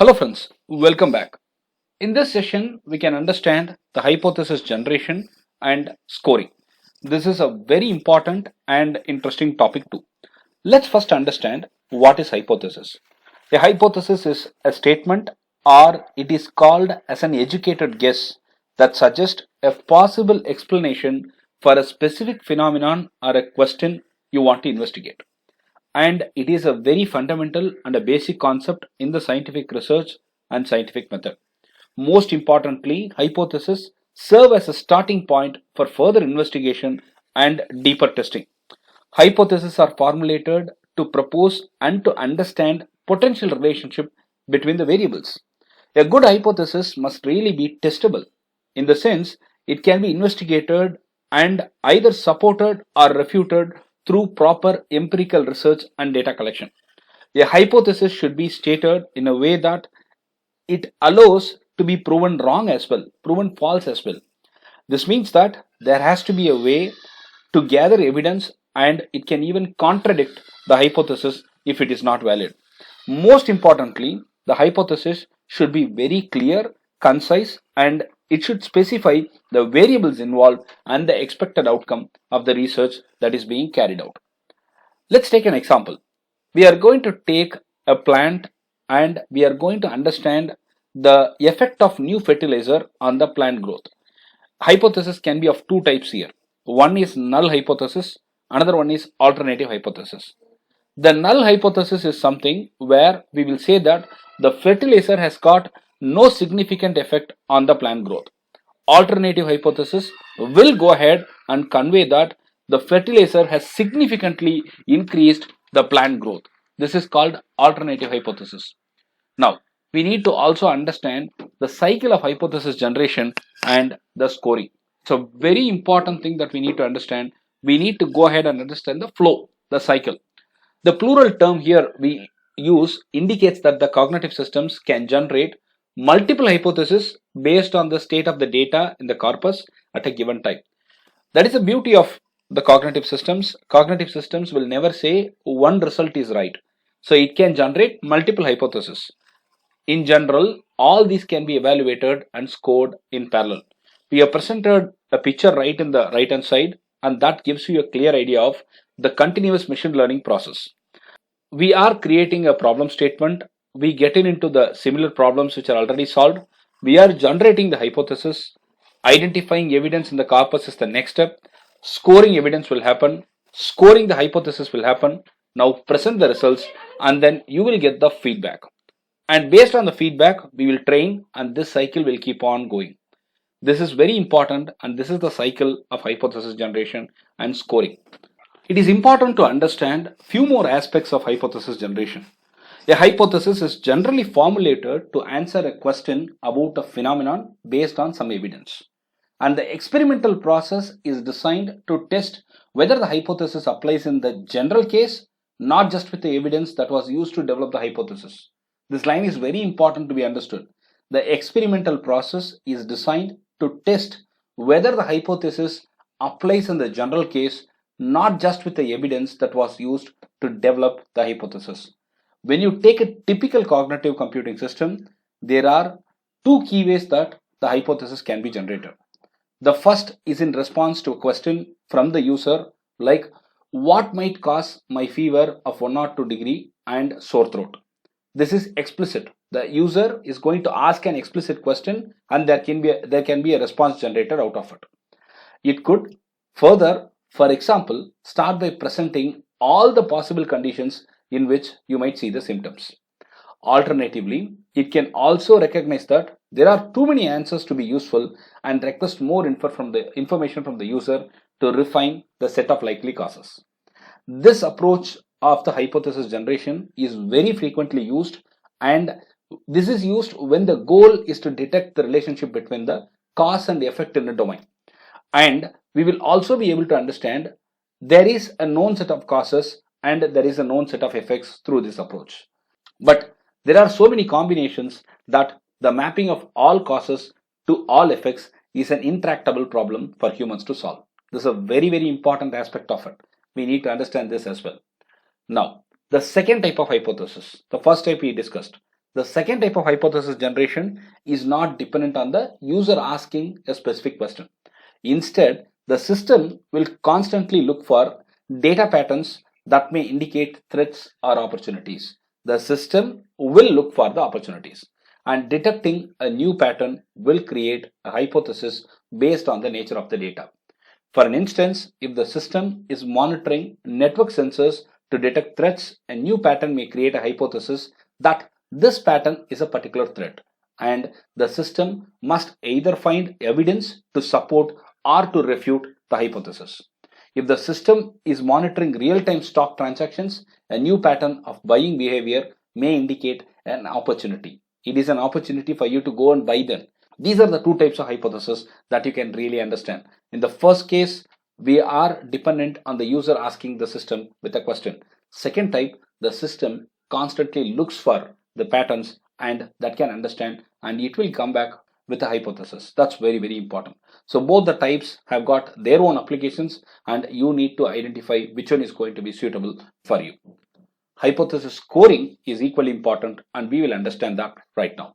Hello friends, welcome back. In this session, we can understand the hypothesis generation and scoring. This is a very important and interesting topic too. Let's first understand what is hypothesis. A hypothesis is a statement or it is called as an educated guess that suggests a possible explanation for a specific phenomenon or a question you want to investigate, and it is a very fundamental and a basic concept in the scientific research and scientific method. Most importantly, hypotheses serve as a starting point for further investigation and deeper testing. Hypotheses are formulated to propose and to understand potential relationship between the variables. A good hypothesis must really be testable in the sense it can be investigated and either supported or refuted through proper empirical research and data collection. A hypothesis should be stated in a way that it allows to be proven wrong as well, proven false as well. This means that there has to be a way to gather evidence and it can even contradict the hypothesis if it is not valid. Most importantly, the hypothesis should be very clear, concise, and it should specify the variables involved and the expected outcome of the research that is being carried out. Let's take an example. We are going to take a plant and we are going to understand the effect of new fertilizer on the plant growth. Hypothesis can be of two types here. One is null hypothesis, another one is alternative hypothesis. The null hypothesis is something where we will say that the fertilizer has got no significant effect on the plant growth. Alternative hypothesis will go ahead and convey that the fertilizer has significantly increased the plant growth. This is called alternative hypothesis. Now, we need to also understand the cycle of hypothesis generation and the scoring. It's a very important thing that we need to understand. We need to go ahead and understand the flow, the cycle. The plural term here we use indicates that the cognitive systems can generate multiple hypotheses based on the state of the data in the corpus at a given time. That is the beauty of the cognitive systems. Cognitive systems will never say one result is right. So it can generate multiple hypotheses. In general, all these can be evaluated and scored in parallel. We have presented a picture right in the right hand side, and that gives you a clear idea of the continuous machine learning process. We are creating a problem statement. We get into the similar problems which are already solved. We are generating the hypothesis. Identifying evidence in the corpus is the next step. Scoring evidence will happen. Scoring the hypothesis will happen. Now present the results and then you will get the feedback. And based on the feedback, we will train and this cycle will keep on going. This is very important and this is the cycle of hypothesis generation and scoring. It is important to understand few more aspects of hypothesis generation. A hypothesis is generally formulated to answer a question about a phenomenon based on some evidence. And the experimental process is designed to test whether the hypothesis applies in the general case, not just with the evidence that was used to develop the hypothesis. This line is very important to be understood. The experimental process is designed to test whether the hypothesis applies in the general case, not just with the evidence that was used to develop the hypothesis. When you take a typical cognitive computing system, there are two key ways that the hypothesis can be generated. The first is in response to a question from the user like what might cause my fever of 102 degree and sore throat. This is explicit. The user is going to ask an explicit question and there can be a response generated out of it. It could further, for example, start by presenting all the possible conditions in which you might see the symptoms. Alternatively, it can also recognize that there are too many answers to be useful and request more information from the user to refine the set of likely causes. This approach of the hypothesis generation is very frequently used, and this is used when the goal is to detect the relationship between the cause and effect in the domain. And we will also be able to understand there is a known set of causes and there is a known set of effects through this approach. But there are so many combinations that the mapping of all causes to all effects is an intractable problem for humans to solve. This is a very, very important aspect of it. We need to understand this as well. Now, the second type of hypothesis, the first type we discussed, The second type of hypothesis generation is not dependent on the user asking a specific question. Instead, the system will constantly look for data patterns that may indicate threats or opportunities. The system will look for the opportunities, and detecting a new pattern will create a hypothesis based on the nature of the data. For an instance, if the system is monitoring network sensors to detect threats, a new pattern may create a hypothesis that this pattern is a particular threat, and the system must either find evidence to support or to refute the hypothesis. If the system is monitoring real-time stock transactions, a new pattern of buying behavior may indicate an opportunity. It is an opportunity for you to go and buy them. These are the two types of hypothesis that you can really understand. In the first case, we are dependent on the user asking the system with a question. Second type, the system constantly looks for the patterns and that can understand, and it will come back with a hypothesis. That's very, very important. So both the types have got their own applications, and you need to identify which one is going to be suitable for you. Hypothesis scoring is equally important, and we will understand that right now.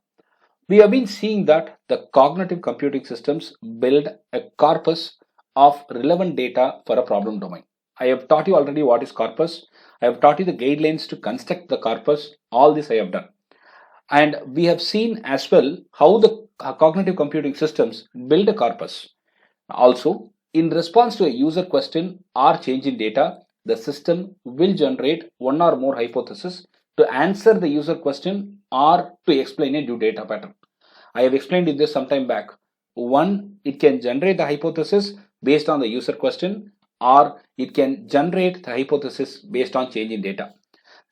We have been seeing that the cognitive computing systems build a corpus of relevant data for a problem domain. I have taught you already what is corpus. I have taught you the guidelines to construct the corpus. All this I have done. And we have seen as well how the cognitive computing systems build a corpus. Also, in response to a user question or change in data, the system will generate one or more hypotheses to answer the user question or to explain a new data pattern. I have explained this some time back. One, it can generate the hypothesis based on the user question, or it can generate the hypothesis based on change in data.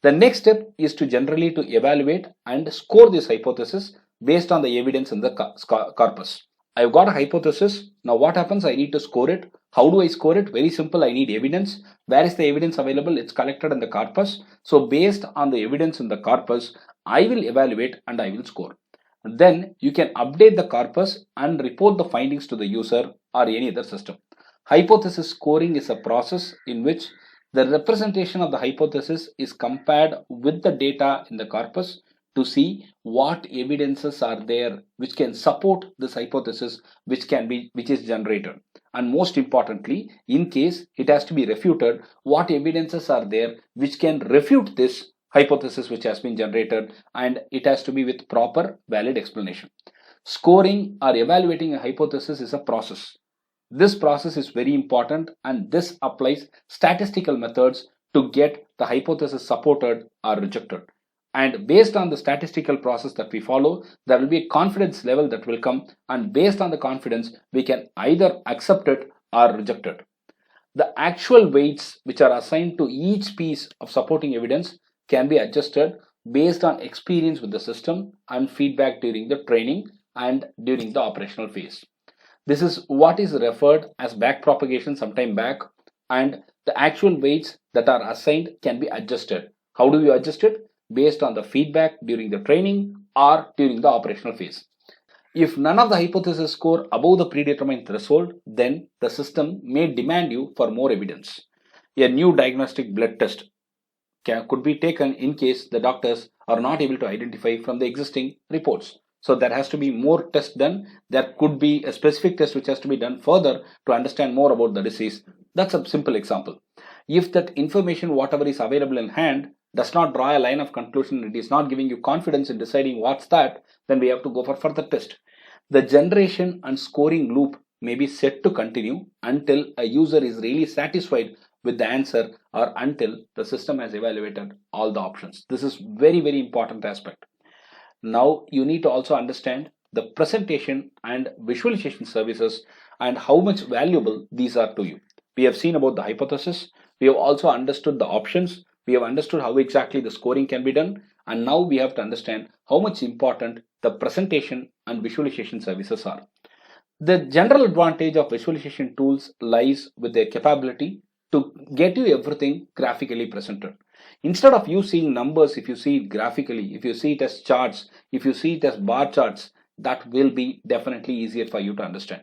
The next step is to generally to evaluate and score this hypothesis based on the evidence in the corpus. I've got a hypothesis. Now what happens? I need to score it. How do I score it? Very simple. I need evidence. Where is the evidence available? It's collected in the corpus. So based on the evidence in the corpus, I will evaluate and I will score. Then you can update the corpus and report the findings to the user or any other system. Hypothesis scoring is a process in which the representation of the hypothesis is compared with the data in the corpus to see what evidences are there which can support this hypothesis which is generated, and most importantly, in case it has to be refuted, what evidences are there which can refute this hypothesis which has been generated, and it has to be with proper valid explanation. Scoring or evaluating a hypothesis is a process. This process is very important, and this applies statistical methods to get the hypothesis supported or rejected. And based on the statistical process that we follow, there will be a confidence level that will come, and based on the confidence, we can either accept it or reject it. The actual weights which are assigned to each piece of supporting evidence can be adjusted based on experience with the system and feedback during the training and during the operational phase. This is what is referred as backpropagation sometime back, and the actual weights that are assigned can be adjusted. How do you adjust it? Based on the feedback during the training or during the operational phase. If none of the hypotheses score above the predetermined threshold, then the system may demand you for more evidence. A new diagnostic blood test could be taken in case the doctors are not able to identify from the existing reports. So there has to be more tests done. There could be a specific test which has to be done further to understand more about the disease. That's a simple example. If that information, whatever is available in hand, does not draw a line of conclusion, it is not giving you confidence in deciding what's that, then we have to go for further test. The generation and scoring loop may be set to continue until a user is really satisfied with the answer or until the system has evaluated all the options. This is very, very important aspect. Now you need to also understand the presentation and visualization services and how much valuable these are to you. We have seen about the hypothesis. We have also understood the options. We have understood how exactly the scoring can be done. And now we have to understand how much important the presentation and visualization services are. The general advantage of visualization tools lies with their capability to get you everything graphically presented. Instead of you seeing numbers, if you see it graphically, if you see it as charts, if you see it as bar charts, that will be definitely easier for you to understand.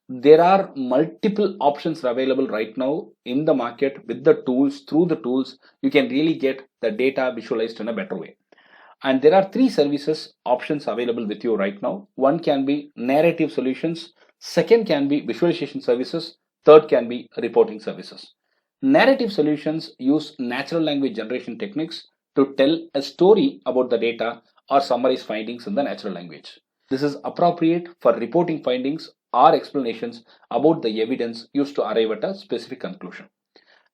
There are multiple options available right now in the market with the tools. Through the tools, you can really get the data visualized in a better way. And there are three services options available with you right now. One can be narrative solutions, second can be visualization services, third can be reporting services. Narrative solutions use natural language generation techniques to tell a story about the data or summarize findings in the natural language. This is appropriate for reporting findings or explanations about the evidence used to arrive at a specific conclusion.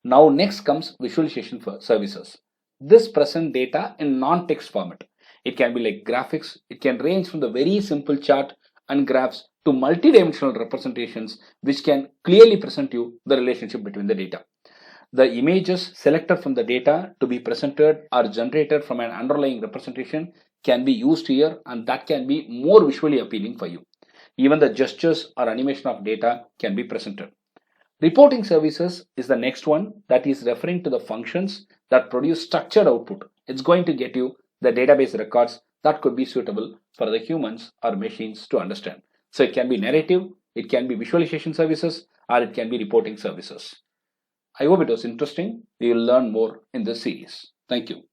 Now next comes visualization for services. This present data in non-text format. It can be like graphics. It can range from the very simple chart and graphs to multidimensional representations which can clearly present you the relationship between the data. The images selected from the data to be presented or generated from an underlying representation can be used here, and that can be more visually appealing for you. Even the gestures or animation of data can be presented. Reporting services is the next one, that is referring to the functions that produce structured output. It's going to get you the database records that could be suitable for the humans or machines to understand. So it can be narrative, it can be visualization services, or it can be reporting services. I hope it was interesting. We will learn more in this series. Thank you.